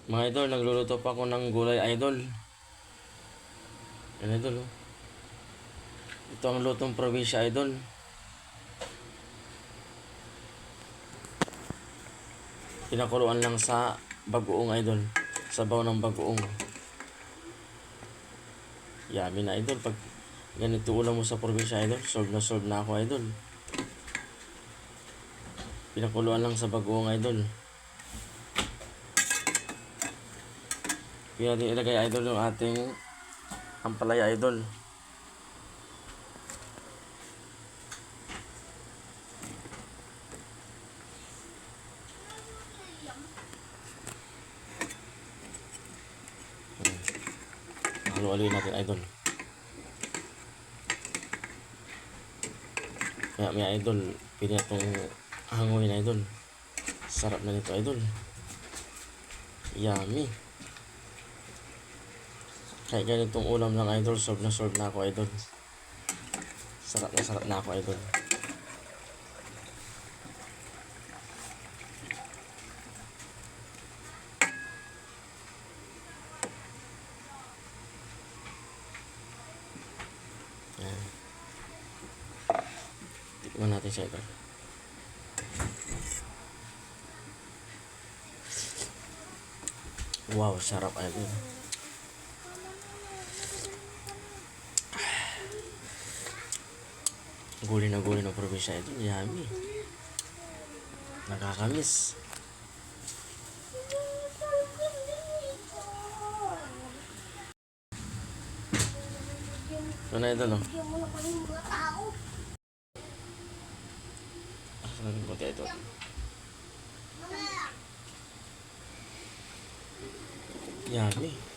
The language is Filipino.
Mga idol, nagluluto pa ako ng gulay, idol. Yan, idol, oh. Ito ang lutong probinsya, idol. Pinakuluan lang sa bagoong, idol. Sabaw ng bagoong. Yummy na, idol. Pag ganito ulam mo sa probinsya, idol, solve na ako, idol. Pinakuluan lang sa bagoong, idol. Kaya natin ilagay, idol, yung ating ampalaya, idol. Halu-haluin natin, idol. May idol, pili itong hanguin, idol. Sarap na nito, idol. Yummy. Kahit ganitong ulam lang, idol, solve na ako, idol. Sarap na ako, idol. Yan. Tikman natin siya, idol. Wow, sarap, idol. Gulay na probinsya, idol. Yummy. Nakakamiss. Ito na, idol, oh. Sabi ko, ito. Yummy.